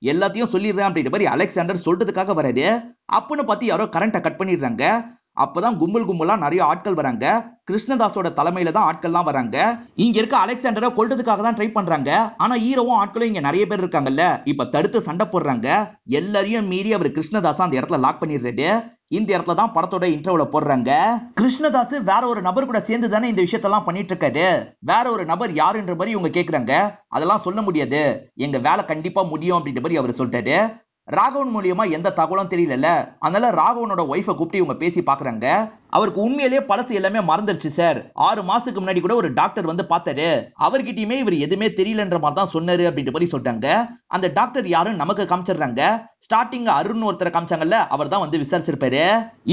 A: எல்லாத்தையும் சொல்லிடுறேன் அப்படின்ற மாதிரி அலெக்சாண்டர் சொல்றதுக்காக வராரு. அப்பன்னு பார்த்து யாரோ கரண்ட்டை கட் பண்ணிடுறாங்க. அப்பதான் கும்பலா நிறைய ஆட்கள் வராங்க. கிருஷ்ணதாஸோட தலைமையில தான் ஆட்கள்லாம் வராங்க. இங்க இருக்க அலெக்சாண்டரை கொல்றதுக்காக தான் ட்ரை பண்றாங்க. ஆனா ஹீரோவும் ஆட்களும் இங்க நிறைய பேர் இருக்காங்கல்ல, இப்ப தடுத்து சண்டை போடுறாங்க. எல்லாரையும் மீறி அவர் கிருஷ்ணதாஸ் அந்த இடத்துல லாக் பண்ணிடுறாரு. இந்த இடத்துல தான் படத்தோட இன்ட்ரோல போடுறாங்க. கிருஷ்ணதாஸ் வேற ஒரு நபர் கூட சேர்ந்து தானே இந்த விஷயத்தெல்லாம் பண்ணிட்டு இருக்காரு. வேற ஒரு நபர் யாருன்ற மாதிரி இவங்க கேக்குறாங்க. அதெல்லாம் சொல்ல முடியாது, எங்க வேலை கண்டிப்பா முடியும் அப்படின்ற மாதிரி அவர் சொல்லிட்டாரு. ராகவன் மூலியமா எந்த தகவலும் தெரியல. அதனால ராகவனோட ஒய்ஃபை கூப்பிட்டு இவங்க பேசி பாக்குறாங்க. அவருக்கு உண்மையிலேயே பழசு எல்லாமே மறந்துருச்சு சார். 6 மாசத்துக்கு முன்னாடி கூட ஒரு டாக்டர் வந்து பார்த்தாரு. அவர்கிட்டயுமே இவர் எதுவுமே தெரியலன்ற மாதிரி தான் சொன்னாரு அப்படின்ற மாதிரி சொல்லிட்டாங்க. அந்த டாக்டர் யாரும் நமக்கு காமிச்சிடுறாங்க. ஸ்டார்டிங் அருண் ஒருத்தரை காமிச்சாங்கல்ல, அவர் தான் வந்து விசாரிச்சிருப்பாரு.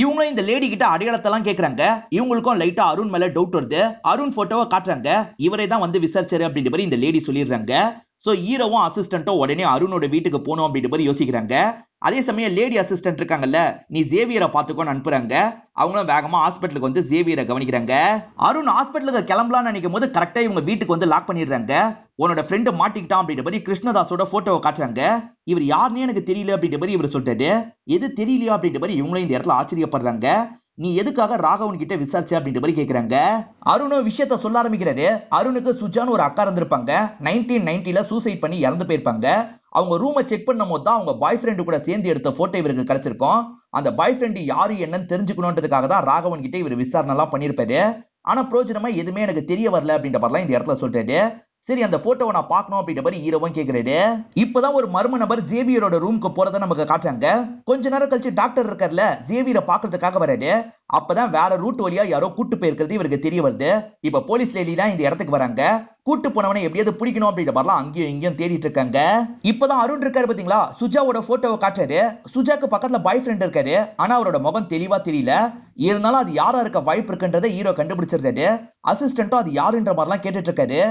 A: இவங்களும் இந்த லேடி கிட்ட அடையாளத்தெல்லாம் கேக்குறாங்க. இவங்களுக்கும் லைட்டா அருண் மேல டவுட் வருது. அருண் போட்டோவை காட்டுறாங்க. இவரே தான் வந்து விசாரிச்சாரு அப்படின்ற மாதிரி இந்த லேடி சொல்லிடுறாங்க. சோ ஹீரோவும் அசிஸ்டன்ட்டும் உடனே அருணோட வீட்டுக்கு போகணும் அப்படின்ற மாதிரி யோசிக்கிறாங்க. அதே சமயம் லேடி அசிஸ்டன்ட் இருக்காங்கல்ல, நீ ஜேவியரை பாத்துக்கோன்னு அனுப்புறாங்க. அவங்களும் வேகமா ஹாஸ்பிட்டலுக்கு வந்து ஜேவியரை கவனிக்கிறாங்க. அருண் ஹாஸ்பிட்டலுக்கு கிளம்பலாம்னு நினைக்கும் போது கரெக்டா இவங்க வீட்டுக்கு வந்து லாக் பண்ணிடுறாங்க. உன்னோட ஃப்ரெண்ட் மாட்டிக்கிட்டான் அப்படின்ற மாதிரி கிருஷ்ணதாஸோட போட்டோவை காட்டுறாங்க. இவர் யாருன்னு எனக்கு தெரியல அப்படின்ற மாதிரி இவர் சொல்லிட்டாரு. எது தெரியலையா அப்படின்ற மாதிரி இவங்களும் இந்த இடத்துல ஆச்சரியப்படுறாங்க. நீ எதுக்காக ராகவன் கிட்ட விசாரிச்ச அப்படின்ற மாதிரி கேக்குறாங்க. அருணும் விஷயத்த சொல்ல ஆரம்பிக்கிறாரு. அருணுக்கு சுஜான்னு ஒரு அக்கா இருந்திருப்பாங்க. 1990ல சூசைட் பண்ணி இறந்து போயிருப்பாங்க. அவங்க ரூமை செக் பண்ணும் போது தான் அவங்க பாய் ஃப்ரெண்டு கூட சேர்ந்து எடுத்த போட்டோ இவருக்கு கிடைச்சிருக்கும். அந்த பாய் ஃப்ரெண்டு யாரு என்னன்னு தெரிஞ்சுக்கணுன்றதுக்காக தான் ராகவன் கிட்ட இவர் விசாரணை எல்லாம் பண்ணிருப்பாரு. ஆனா பிரோஜனமா எதுவுமே எனக்கு தெரிய வரல அப்படின்ற மாதிரிலாம் இந்த இடத்துல சொல்றாரு. சரி, அந்த போட்டோவை நான் பார்க்கணும் அப்படின்ற மாதிரி ஹீரோவும் கேக்குறாரு. இப்பதான் ஒரு மர்ம நபர் ஜேவியரோட ரூமுக்கு போறதை நமக்கு காட்டுறாங்க. கொஞ்ச நேரம் கழிச்சு டாக்டர் இருக்கார்ல, ஜேவியரை பாக்குறதுக்காக வராரு. அப்பதான் வேற ரூட் வழியா யாரோ கூட்டு போயிருக்கிறது இவருக்கு தெரிய வருது. இப்ப போலீஸ் லேடிலாம் இந்த இடத்துக்கு வராங்க. கூட்டு போனவனை எப்படியாவது பிடிக்கணும் அப்படின்ற மாதிரிலாம் அங்கேயும் இங்கேயும் தேடிட்டு இருக்காங்க. இப்பதான் அருண் இருக்காரு பாத்தீங்களா, சுஜாவோட போட்டோவை காட்டுறாரு. சுஜாக்கு பக்கத்துல பாய் ஃப்ரெண்ட் இருக்காரு. ஆனா அவரோட முகம் தெளிவா தெரியல. இருந்தாலும் அது யாரா இருக்க வாய்ப்பு இருக்குன்றதை ஹீரோ கண்டுபிடிச்சிருக்காரு. அசிஸ்டன்ட்டும் அது யாருன்ற மாதிரிலாம் கேட்டுட்டு இருக்காரு.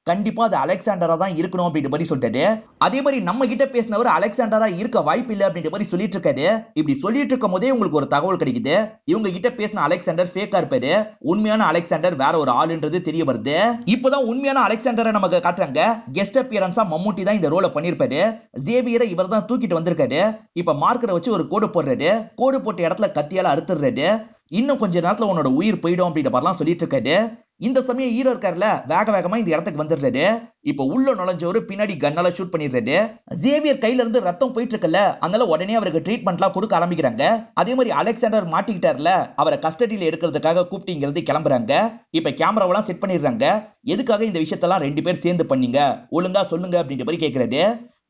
A: கண்டிப்பா அது அலெக்சாண்டரா தான் இருக்கணும் அப்படின்ற மாதிரி சொல்லிட்டாரு. அதே மாதிரி நம்ம கிட்ட பேசினவர் அலெக்சாண்டரா இருக்க வாய்ப்பு இல்லை அப்படின்ற மாதிரி சொல்லிட்டு இருக்காரு. இப்படி சொல்லிட்டு இருக்கும் போதே உங்களுக்கு ஒரு தகவல் கிடைக்குது. இவங்க கிட்ட பேசின அலெக்சாண்டர் ஃபேக்கா இருப்பாரு. உண்மையான அலெக்சாண்டர் வேற ஒரு ஆளுன்றது தெரிய வருது. இப்பதான் உண்மையான அலெக்சாண்டரை நமக்கு காட்டுறாங்க. கெஸ்ட் அப்பியரன்ஸா மம்முட்டி தான் இந்த ரோலை பண்ணிருப்பாரு. ஜேவியரை இவர் தான் தூக்கிட்டு வந்திருக்காரு. இப்ப மார்க்கரை வச்சு ஒரு கோடு போடுறாரு. கோடு போட்ட இடத்துல கத்தியால அறுத்துறாரு. இன்னும் கொஞ்ச நேரத்துல உன்னோட உயிர் போயிடும் அப்படின்ற மாதிரிலாம் சொல்லிட்டு இருக்காரு. இந்த சமயம் ஹீரோ இருக்காருல, வேகமா இந்த இடத்துக்கு வந்துடுறாரு. இப்ப உள்ள நுழைஞ்சவரு பின்னாடி கன்னால ஷூட் பண்ணிடுறாரு. ஜேவியர் கையில இருந்து ரத்தம் போயிட்டு இருக்குல்ல, அதனால உடனே அவருக்கு ட்ரீட்மெண்ட்லாம் கொடுக்க ஆரம்பிக்கிறாங்க. அதே மாதிரி அலெக்சாண்டர் மாட்டிக்கிட்டார்ல, அவரை கஸ்டடியில எடுக்கிறதுக்காக கூப்பிட்டு கிளம்புறாங்க. இப்ப கேமராவெல்லாம் செட் பண்ணிடுறாங்க. எதுக்காக இந்த விஷயத்தெல்லாம் 2 பேர் சேர்ந்து பண்ணீங்க, ஒழுங்கா சொல்லுங்க அப்படின்ற மாதிரி கேட்கிறாரு.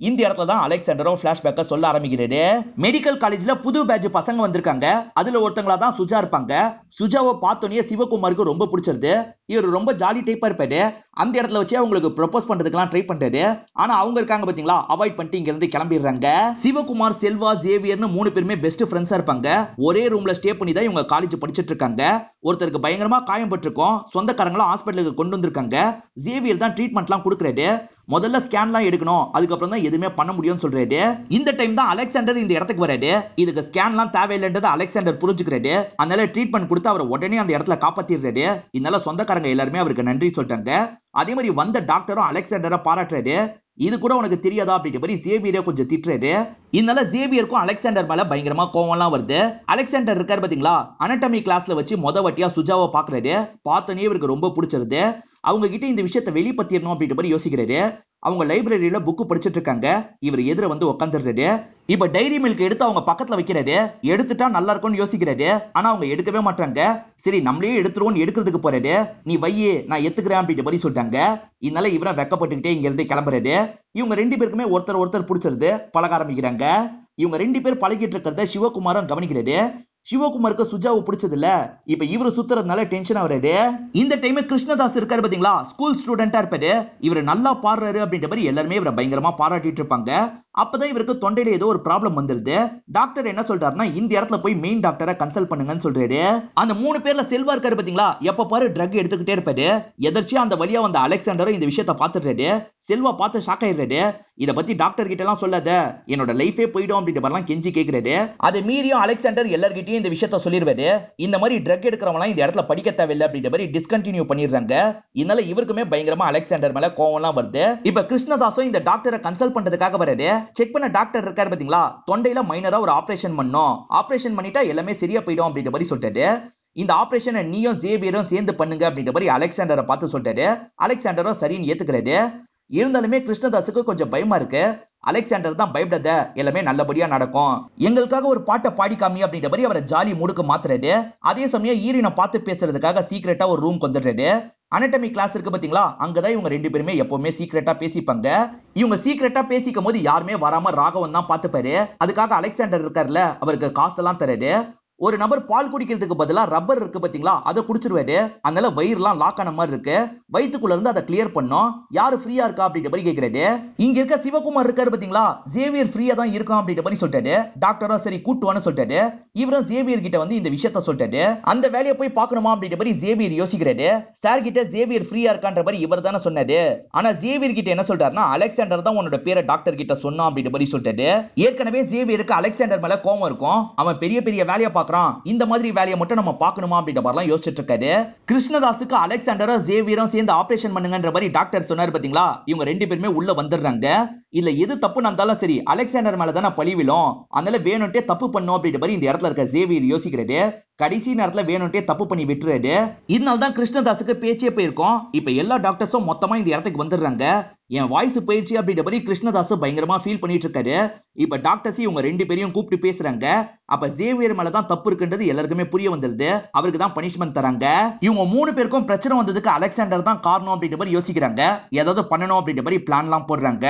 A: இந்த இடத்துல தான் அலெக்சாண்டரும் பிளாஷ்பேக்க சொல்ல ஆரம்பிக்கிறாரு. மெடிக்கல் காலேஜ்ல புது பேட்ச் பசங்க வந்திருக்காங்க. அதுல ஒருத்தங்களா தான் சுஜா இருப்பாங்க. சுஜாவை பார்த்தோன்னே சிவகுமாருக்கு ரொம்ப பிடிச்சிருது. இவர் ரொம்ப ஜாலி டைப்பா இருப்பாரு. அந்த இடத்துல வச்சு அவங்களுக்கு ப்ரொபோஸ் பண்றதுக்கெல்லாம் ட்ரை பண்றாரு. ஆனா அவங்க இருக்காங்க பாத்தீங்களா, அவாய்ட் பண்ணிட்டு இங்க இருந்து கிளம்பிடுறாங்க. சிவகுமார், செல்வா, ஜேவியர்னு 3 பேருமே பெஸ்ட் ஃப்ரெண்ட்ஸா இருப்பாங்க. ஒரே ரூம்ல ஸ்டே பண்ணி தான் இவங்க காலேஜ் படிச்சிட்டு இருக்காங்க. ஒருத்தருக்கு பயங்கரமா காயம் பட்டிருக்கும். சொந்தக்காரங்களும் ஹாஸ்பிட்டலுக்கு கொண்டு வந்திருக்காங்க. ஜேவியர் தான் ட்ரீட்மெண்ட்லாம் கொடுக்குறாரு. முதல்ல ஸ்கேன்லாம் எடுக்கணும், அதுக்கப்புறம் தான் எதுவுமே பண்ண முடியும்னு சொல்றாரு. இந்த டைம் தான் அலெக்சாண்டர் இந்த இடத்துக்கு வராரு. இதுக்கு ஸ்கேன்லாம் தேவையில்லைன்றது அலெக்சாண்டர் புரிஞ்சுக்கிறாரு. அதனால ட்ரீட்மெண்ட் கொடுத்து அவரை உடனே அந்த இடத்துல காப்பாத்திடுறாரு. இதனால சொந்தக்காரங்க எல்லாருமே அவருக்கு நன்றி சொல்லிட்டாங்க. அதே மாதிரி வந்த டாக்டரும் அலெக்சாண்டரை பாராட்டுறாரு. இது கூட உனக்கு தெரியாதா அப்படின்ற மாதிரி ஜேவியரை கொஞ்சம் திட்டுறாரு. இதனால ஜேவியருக்கும் அலெக்சாண்டர் மேல பயங்கரமா கோவம்லாம் வருது. அலெக்சாண்டர் இருக்காரு பாத்தீங்களா, அனட்டமி கிளாஸ்ல வச்சு வட்டியா சுஜாவை பாக்குறாரு. பார்த்தோன்னே இவருக்கு ரொம்ப பிடிச்சிருது. அவங்க கிட்ட இந்த விஷயத்தை வெளிப்படுத்திடணும் அப்படின்ற மாதிரி யோசிக்கிறாரு. அவங்க லைப்ரரியில புக் படிச்சிட்டு இருக்காங்க. இவர் எதிர வந்து உட்காந்துடுறாரு. இப்ப டைரி மில்க் எடுத்து அவங்க பக்கத்துல வைக்கிறாரு. எடுத்துட்டா நல்லா இருக்கும்னு யோசிக்கிறாரு. ஆனா அவங்க எடுக்கவே மாட்டாங்க. சரி, நம்மளே எடுத்துருவோம் எடுக்கிறதுக்கு போறாரு. நீ வையே, நான் எடுத்துக்கிறேன் அப்படின்ற மாதிரி சொல்லிட்டாங்க. இதனால இவரை வெக்கப்பட்டுக்கிட்டே இங்க இருந்து கிளம்புறாரு. இவங்க 2 பேருக்குமே ஒருத்தர் பிடிச்சிருது. பழக ஆரம்பிக்கிறாங்க. இவங்க 2 பேர் பழகிட்டு இருக்கிறத சிவகுமாரும் கவனிக்கிறாரு. சிவகுமாருக்கு சுஜாவை பிடிச்சது இல்ல. இப்ப இவரு சுத்துறதுனால டென்ஷன் ஆகுறாரு. இந்த டைம் கிருஷ்ணதாஸ் இருக்காரு பாத்தீங்களா, ஸ்கூல் ஸ்டூடெண்டா இருப்பாரு. இவர் நல்லா பாடுறாரு அப்படின்ற மாதிரி எல்லாருமே இவரை பயங்கரமா பாராட்டிட்டு இருப்பாங்க. அப்பதான் இவருக்கு தொண்டையில ஏதோ ஒரு ப்ராப்ளம் வந்துருது. டாக்டர் என்ன சொல்றாருன்னா, இந்த இடத்துல போய் மெயின் டாக்டரை கன்சல்ட் பண்ணுங்கன்னு சொல்றாரு. அந்த 3 பேர்ல செல்வா இருக்காரு பாத்தீங்களா, எப்ப பாரு ட்ரக் எடுத்துக்கிட்டே இருப்பாரு. எதர்ச்சியா அந்த வழியா வந்த அலெக்சாண்டரும் இந்த விஷயத்தை பாத்துறாரு. செல்வா பார்த்து ஷாக் ஆயிடுறாரு. இத பத்தி டாக்டர் கிட்ட எல்லாம் சொல்லாத, என்னோட லைஃபே போயிடும் அப்படின்ற மாதிரிலாம் கெஞ்சி கேக்குறாரு. அதை மீறியும் அலெக்சாண்டர் எல்லார்கிட்டயும் இந்த விஷயத்த சொல்லிடுவாரு. இந்த மாதிரி ட்ரக் எடுக்கிறவங்க இந்த இடத்துல படிக்க தேவையில்லை அப்படின்ற மாதிரி டிஸ்கண்டினியூ பண்ணிடுறாங்க. இதனால இவருக்குமே பயங்கரமா அலெக்சாண்டர் மேல கோவம்லாம் வருது. இப்ப கிருஷ்ணதாசும் இந்த டாக்டரை கன்சல்ட் பண்றதுக்காக வராரு. செக் பண்ண டாக்டர் இருக்காரு பாத்தீங்களா, தொண்டையில மைனரா ஒரு ஆபரேஷன் பண்ணோம், ஆபரேஷன் பண்ணிட்டா எல்லாமே சரியா போயிடும் அப்படின்ற மாதிரி சொல்லிட்டாரு. இந்த ஆபரேஷனை நீயும் ஜேவியரும் சேர்ந்து பண்ணுங்க அப்படின்ற மாதிரி அலெக்சாண்டரை பார்த்து சொல்லிட்டாரு. அலெக்சாண்டரும் சரின்னு ஏத்துக்கிறாரு. இருந்தாலுமே கிருஷ்ணதாஸுக்கு கொஞ்சம் பயமா இருக்கு. அலெக்சாண்டர் தான் பயப்படாத, எல்லாமே நல்லபடியா நடக்கும், எங்களுக்காக ஒரு பாட்டை பாடி காமி அப்படின்ற மாதிரி அவரை ஜாலி மூடுக்கு மாத்துறாரு. அதே சமயம் ஈரினை பார்த்து பேசுறதுக்காக சீக்கிரட்டா ஒரு ரூம் வந்துடுறாரு. அனட்டமி கிளாஸ் இருக்கு பாத்தீங்களா, அங்கதான் இவங்க ரெண்டு பேருமே எப்பவுமே சீக்கிரட்டா பேசிப்பாங்க. இவங்க சீக்கிரட்டா பேசிக்கும் போது யாருமே வராம ராகவன் தான் பாத்துப்பாரு. அதுக்காக அலெக்சாண்டர் இருக்காருல்ல, அவருக்கு காசெல்லாம் தராரு. ஒரு நபர் பால் குடிக்கிறதுக்கு பதிலா ரப்பர் இருக்கு பாத்தீங்களா, அதை குடிச்சிருவாரு. அதனால வயிறுலாம் லாக் ஆன மாதிரி இருக்கு. வயிற்றுக்குள்ள இருந்து அதை கிளியர் பண்ணோம். யாரு ஃப்ரீயா இருக்கா அப்படின்ற மாதிரி கேக்குறாரு. இங்க இருக்க சிவகுமார் இருக்காரு பாத்தீங்களா, ஜேவியர் ஃப்ரீயா தான் இருக்கான் அப்படின்ற மாதிரி சொல்லிட்டாரு. டாக்டரா சரி கூட்டுவான்னு சொல்லிட்டாரு. இவரும் ஜேவியர் கிட்ட வந்து இந்த விஷயத்த சொல்லிட்டாரு. அந்த வேலையை போய் பார்க்கணுமா அப்படின்ற மாதிரி ஜேவியர் யோசிக்கிறாரு. சார் கிட்ட ஜேவியர் ஃப்ரீயா இருக்கான்ற மாதிரி இவர் தானே சொன்னாரு. ஆனா ஜேவியர் கிட்ட என்ன சொல்றாருன்னா, அலெக்சாண்டர் தான் உன்னோட பேரை டாக்டர் கிட்ட சொன்னா அப்படின்ற மாதிரி சொல்லிட்டாரு. ஏற்கனவே ஜேவியருக்கு அலெக்சாண்டர் மேல கோவம் இருக்கும். அவன் பெரிய பெரிய வேலையை பார்க்க இந்த மாதிரி வேலையை மட்டும் நம்ம பார்க்கணுமா அப்படின்ற மாதிரி யோசிச்சுட்டு இருக்காரு. கிருஷ்ணதாஸுக்கு அலெக்சாண்டரும் ஜேவியரும் சேர்ந்து ஆபரேஷன் பண்ணுங்கன்ற மாதிரி டாக்டர் சொன்னாரு பாத்தீங்களா, இவங்க ரெண்டு பேருமே உள்ள வந்துடுறாங்க. இல்ல எது தப்பு நடந்தாலும் சரி அலெக்சாண்டர் மேல தானே பழி விழும், அதனால வேணும்ட்டே தப்பு பண்ணும் அப்படின்ற மாதிரி இந்த இடத்துல இருக்க ஜேவியர் யோசிக்கிறாரு. கடைசி நேரத்துல வேணும்ட்டே தப்பு பண்ணி விட்டுறாரு. இதனால தான் கிருஷ்ணதாஸுக்கு பேச்சே போயிருக்கும். இப்ப எல்லா டாக்டர்ஸும் மொத்தமா இந்த இடத்துக்கு வந்துடுறாங்க. என் வாய்ஸ் போயிடுச்சு அப்படின்ற மாதிரி கிருஷ்ணதாஸ் பயங்கரமா ஃபீல் பண்ணிட்டு இருக்காரு. இப்ப டாக்டர்ஸ் இவங்க ரெண்டு பேரையும் கூப்பிட்டு பேசுறாங்க. அப்ப ஜேவியர் மேலதான் தப்பு இருக்குன்றது எல்லாருக்குமே புரிய வந்துருது. அவருக்கு தான் பனிஷ்மெண்ட் தராங்க. இவங்க மூணு பேருக்கும் பிரச்சனை வந்ததுக்கு அலெக்சாண்டர் தான் காரணம் அப்படின்ற மாதிரி யோசிக்கிறாங்க. ஏதாவது பண்ணணும் அப்படின்ற மாதிரி பிளான் எல்லாம் போடுறாங்க.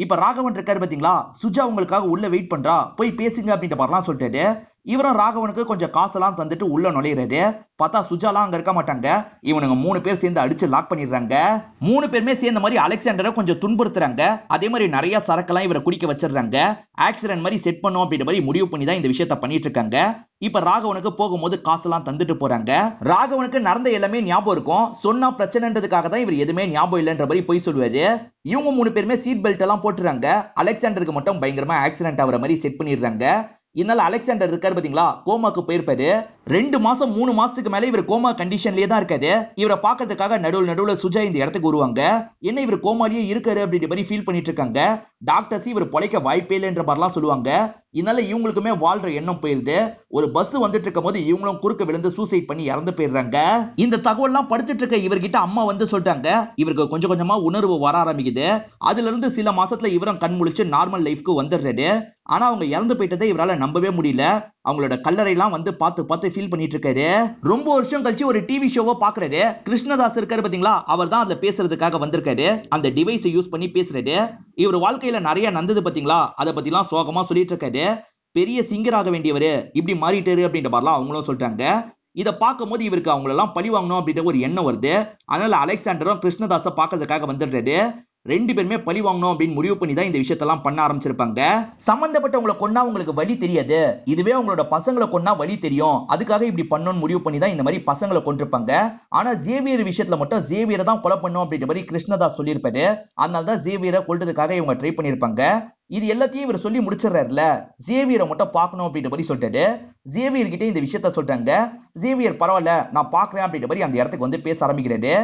A: இப்ப ராகவன் இருக்காரு பாத்தீங்களா, சுஜா உங்களுக்காக உள்ள வெயிட் பண்றா, போய் பேசுங்க அப்படின்ற மாதிரிலாம் சொல்லிட்டாரு. இவரும் ராகவனுக்கு கொஞ்சம் காசெல்லாம் தந்துட்டு உள்ள நுழையிறாரு. பார்த்தா சுஜாலாம் அங்க இருக்க மாட்டாங்க. இவனுங்க மூணு பேர் சேர்ந்து அடிச்சு லாக் பண்ணிடுறாங்க. மூணு பேருமே சேர்ந்த மாதிரி அலெக்சாண்டரை கொஞ்சம் துன்புறுத்துறாங்க. அதே மாதிரி நிறைய சரக்கெல்லாம் இவரை குடிக்க வச்சிடுறாங்க. ஆக்சிடென்ட் மாதிரி செட் பண்ணும் அப்படின்ற மாதிரி முடிவு பண்ணி தான் இந்த விஷயத்த பண்ணிட்டு இருக்காங்க. இப்ப ராகவனுக்கு போகும்போது காசெல்லாம் தந்துட்டு போறாங்க. ராகவனுக்கு நடந்த எல்லாமே ஞாபகம் இருக்கும். சொன்னா பிரச்சனைன்றதுக்காக தான் இவர் எதுவுமே ஞாபகம் இல்லைன்ற மாதிரி போய் சொல்லுவாரு. இவங்க மூணு பேருமே சீட் பெல்ட் எல்லாம் போட்டுறாங்க. அலெக்சாண்டருக்கு மட்டும் பயங்கரமா ஆக்சிடென்ட் ஆகிற மாதிரி செட் பண்ணிடுறாங்க. இதனால அலெக்சாண்டர் இருக்காரு பாத்தீங்களா, கோமாக்கு போயிருப்பாரு. 2 மாசம் 3 மாசத்துக்கு மேல இவர் கோமா கண்டிஷன்லயே தான் இருக்காரு. இவரை பாக்கிறதுக்காக நடுவுல சுஜா இந்த இடத்துக்கு வருவாங்க. என்ன இவர் கோமாலேயே இருக்காரு அப்படின்ற மாதிரி ஃபீல் பண்ணிட்டு இருக்காங்க. டாக்டர்ஸ் இவர் பொழைக்க வாய்ப்பே இல்லைன்ற மாதிரிலாம் சொல்லுவாங்க. இதனால இவங்களுக்குமே வாழ்ற எண்ணம் போயிருது. ஒரு பஸ் வந்துட்டு இருக்கும் போது இவங்களும் குறுக்க விழுந்து சூசைட் பண்ணி இறந்து போயிடுறாங்க. இந்த தகவல் எல்லாம் படுத்துட்டு இருக்க இவர்கிட்ட அம்மா வந்து சொல்லிட்டாங்க. இவருக்கு கொஞ்சம் கொஞ்சமா உணர்வு வர ஆரம்பிக்குது. அதுல இருந்து சில மாசத்துல இவரும் கண் முழிச்சு நார்மல் லைஃப்க்கு வந்துடுறாரு. ஆனா அவங்க இறந்து போயிட்டதை இவரால நம்பவே முடியல. அவங்களோட கல்லறை எல்லாம் வந்து பார்த்து ஃபீல் பண்ணிட்டு இருக்காரு. ரொம்ப வருஷம் கழிச்சு ஒரு டிவி ஷோவை பாக்குறாரு. கிருஷ்ணதாஸ் இருக்காரு பாத்தீங்களா, அவர் தான் அதுல பேசுறதுக்காக வந்திருக்காரு. அந்த டிவைஸை யூஸ் பண்ணி பேசுறாரு. இவர் வாழ்க்கையில நிறைய நடந்தது பாத்தீங்களா, அதை பத்தி எல்லாம் சோகமா சொல்லிட்டு இருக்காரு. பெரிய சிங்கர் ஆக வேண்டியவரு இப்படி மாறிட்டாரு அப்படின்ற மாதிரிலாம் அவங்களும் சொல்றாங்க. இதை பார்க்கும் போது இவருக்கு அவங்களெல்லாம் பழி வாங்கணும் அப்படின்ற ஒரு எண்ணம் வருது. அதனால அலெக்சாண்டரும் கிருஷ்ணதாஸை பார்க்கறதுக்காக வந்துடுறாரு. ரெண்டு பேருமே பழி வாங்கணும் அப்படின்னு முடிவு பண்ணி தான் இந்த விஷயத்தெல்லாம் பண்ண ஆரம்பிச்சிருப்பாங்க. சம்பந்தப்பட்டவங்களை கொன்னா உங்களுக்கு வழி தெரியாது, இதுவே அவங்களோட பசங்களை கொன்னா வழி தெரியும். அதுக்காக இப்படி பண்ணணும்னு முடிவு பண்ணி தான் இந்த மாதிரி பசங்களை கொண்டிருப்பாங்க. ஆனா ஜேவியர் விஷயத்துல மட்டும் ஜேவியரை தான் கொலை பண்ணும் அப்படின்ற மாதிரி கிருஷ்ணதாஸ் சொல்லியிருப்பாரு. அதனால தான் ஜேவியரை கொல்றதுக்காக இவங்க ட்ரை பண்ணியிருப்பாங்க. இது எல்லாத்தையும் இவர் சொல்லி முடிச்சிடறாருல, ஜேவியரை மட்டும் பார்க்கணும் அப்படின்ற மாதிரி சொல்லிட்டாரு. ஜேவியர் கிட்ட இந்த விஷயத்த சொல்றாங்க. ஜேவியர் பரவாயில்ல நான் பாக்குறேன் அப்படின்ற மாதிரி அந்த இடத்துக்கு வந்து பேச ஆரம்பிக்கிறாரு.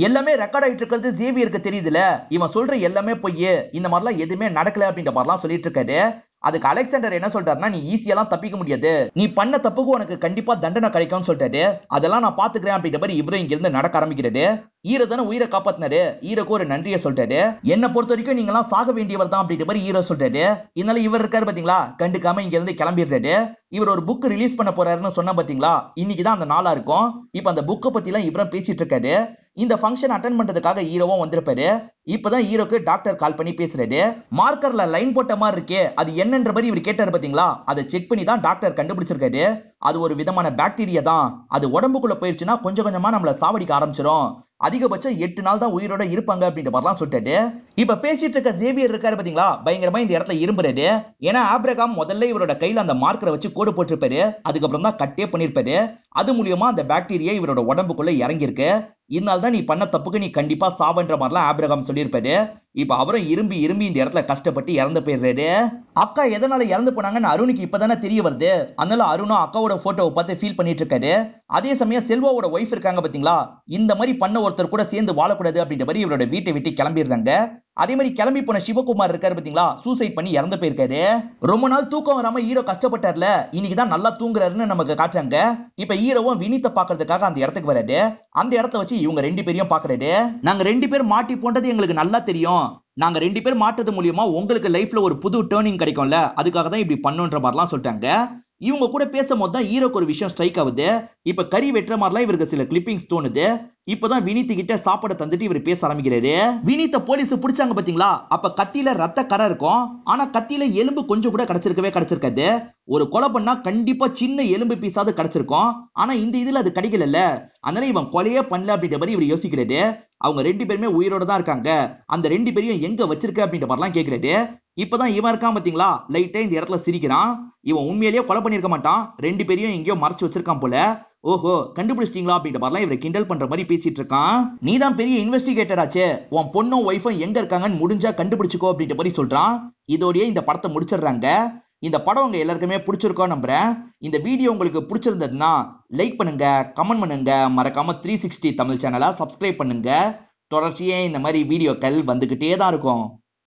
A: எல்லாமே ரெக்கார்ட் ஆயிட்டு இருக்கிறது ஜேவியருக்கு தெரியுதுல, இவன் சொல்ற எல்லாமே பொய், இந்த மாதிரிலாம் எதுவுமே நடக்கல அப்படின்ற மாதிரிலாம் சொல்லிட்டு இருக்காரு. அதுக்கு அலெக்சாண்டர் என்ன சொல்றாருன்னா, நீ ஈஸியெல்லாம் தப்பிக்க முடியாது, நீ பண்ண தப்புக்கு உனக்கு கண்டிப்பா தண்டனை கிடைக்கும்னு சொல்லிட்டாரு. அதெல்லாம் நான் பாத்துக்கிறேன் அப்படின்ற மாதிரி இவரும் இங்க இருந்து நடக்க ஆரம்பிக்கிறாரு. ஈரோ தானே உயிரை காப்பாத்தினாரு, ஈரோக்கு ஒரு நன்றியை சொல்லிட்டாரு. என்ன பொறுத்த வரைக்கும் நீங்க எல்லாம் சாக வேண்டியவர் தான் அப்படின்ற மாதிரி ஈரோ சொல்றாரு. இதனால இவர் இருக்காரு பாத்தீங்களா, கண்டுக்காம இங்க இருந்து கிளம்பிடுறாரு. இவர் ஒரு புக் ரிலீஸ் பண்ண போறாருன்னு சொன்னா பாத்தீங்களா, இன்னைக்குதான் அந்த நாளா இருக்கும். இப்ப அந்த புக்கை பத்தி எல்லாம் இவரும் பேசிட்டு இருக்காரு. இந்த ஃபங்க்ஷன் அட்டெண்ட் பண்றதுக்காக ஹீரோவும் வந்திருப்பாரு. இப்பதான் ஹீரோக்கு டாக்டர் கால் பண்ணி பேசுறாரு. மார்க்கர்ல லைன் போட்ட மாதிரி இருக்கே, அது என்னன்ற மாதிரி இவர் கேட்டாரு பாத்தீங்களா, அதை செக் பண்ணி தான் டாக்டர் கண்டுபிடிச்சிருக்காரு. அது ஒரு விதமான பாக்டீரியா தான். அது உடம்புக்குள்ள போயிருச்சுன்னா கொஞ்சம் கொஞ்சமா நம்மள சாவடிக்க ஆரம்பிச்சிடும். அதிகபட்சம் 8 நாள் தான் உயிரோட இருப்பாங்க அப்படின்ற மாதிரிலாம் சொல்லிட்டாரு. இப்ப பேசிட்டு இருக்க ஜேவியர் இருக்காரு பாத்தீங்களா, பயங்கரமா இந்த இடத்துல இரும்புறாரு. ஏன்னா ஆப்ரகாம் முதல்ல இவரோட கையில அந்த மார்க்கரை வச்சு கோடு போட்டிருப்பாரு. அதுக்கப்புறம் தான் கட்டே பண்ணிருப்பாரு. அது மூலியமா அந்த பாக்டீரியா இவரோட உடம்புக்குள்ள இறங்கி இருக்கு. இதனால தான் நீ பண்ண தப்புக்கு நீ கண்டிப்பா சாவன்ற மாதிரிலாம் ஆப்ரகாம் சொல்லியிருப்பாரு. இப்ப அவரும் இரும்பி இரும்பி இந்த இடத்துல கஷ்டப்பட்டு இறந்து போயிடுறாரு. அக்கா எதனால இறந்து போனாங்கன்னு அருணுக்கு இப்பதானே தெரிய வருது. அதனால அருணும் அக்காவோட போட்டோவை பார்த்து ஃபீல் பண்ணிட்டு இருக்காரு. அதே சமயம் செல்வாவோட ஒய்ஃப் இருக்காங்க பாத்தீங்களா, இந்த மாதிரி பண்ண ஒருத்தர் கூட சேர்ந்து வாழக்கூடாது அப்படின்ற மாதிரி இவரோட வீட்டை விட்டு கிளம்பிடுறாங்க. அதே மாதிரி கிளம்பி போன சிவகுமார் இருக்காரு பாத்தீங்களா, சூசைட் பண்ணி இறந்து போயிருக்காரு. ரொம்ப நாள் தூக்கம் வராம ஹீரோ கஷ்டப்பட்டார்ல, இன்னைக்குதான் நல்லா தூங்குறாருன்னு நமக்கு காட்டுறாங்க. இப்ப ஹீரோவும் வினித்தை பாக்குறதுக்காக அந்த இடத்துக்கு வராரு. அந்த இடத்த வச்சு இவங்க 2 பேரையும் பாக்குறாரு. நாங்க 2 பேர் மாட்டி போன்றது எங்களுக்கு நல்லா தெரியும். நாங்க 2 பேர் மாட்டது மூலியமா உங்களுக்கு லைஃப்ல ஒரு புது டேர்னிங் கிடைக்கும்ல, அதுக்காக தான் இப்படி பண்ணுன்ற மாதிரிலாம் சொல்லிட்டாங்க. இவங்க கூட பேசும்போது தான் ஹீரோக்கு ஒரு விஷயம் ஸ்ட்ரைக் ஆகுது. இப்ப கறி வெட்டுற மாதிரிலாம் இவருக்கு சில கிளிப்பிங்ஸ் தோணுது. இப்பதான் வினித் கிட்ட சாப்பாடு தந்துட்டு இவர் பேச ஆரம்பிக்கிறாரு. வினித்த போலீஸ் பிடிச்சாங்க பாத்தீங்களா, அப்ப கத்தியில ரத்த கரை இருக்கும். ஆனா கத்தியில எலும்பு கொஞ்சம் கூட கிடைச்சிருக்காது. ஒரு கொலை பண்ணா கண்டிப்பா சின்ன எலும்பு பீஸாவது கிடைச்சிருக்கும். ஆனா இந்த இதுல அது கிடைக்கல. அதனால இவன் கொலையே பண்ணல அப்படின்ற மாதிரி இவர் யோசிக்கிறாரு. அவங்க 2 பேருமே உயிரோட தான் இருக்காங்க. அந்த 2 பேரையும் எங்க வச்சிருக்க அப்படின்ற மாதிரிலாம் கேக்குறாரு. இப்பதான் இவன் இருக்கான் பாத்தீங்களா, லைட்டா இந்த இடத்துல சிரிக்கிறான். இவன் உண்மையிலேயே கொலை பண்ணிருக்க மாட்டான். 2 பேரையும் எங்கேயோ மறைச்சு வச்சிருக்கான் போல. ஓஹோ, கண்டுபிடிச்சிட்டீங்களா அப்படின்ற மாதிரிலாம் இவரை கிண்டல் பண்ற மாதிரி பேசிட்டு இருக்கான். நீதான் பெரிய இன்வெஸ்டிகேட்டர் ஆச்சே, உன் பொண்ணும் ஒய்ஃபும் எங்க இருக்காங்கன்னு முடிஞ்சா கண்டுபிடிச்சுக்கோ அப்படின்ற மாதிரி சொல்றான். இதோடய இந்த படத்தை முடிச்சிடுறாங்க. இந்த படம் உங்க எல்லாருக்குமே பிடிச்சிருக்கோம் நம்புறேன். இந்த வீடியோ உங்களுக்கு பிடிச்சிருந்ததுன்னா லைக் பண்ணுங்க, கமெண்ட் பண்ணுங்க, மறக்காம 360 தமிழ் சேனலை சப்ஸ்கிரைப் பண்ணுங்க. தொடர்ச்சியே இந்த மாதிரி வீடியோக்கள் வந்துகிட்டே தான் இருக்கும்.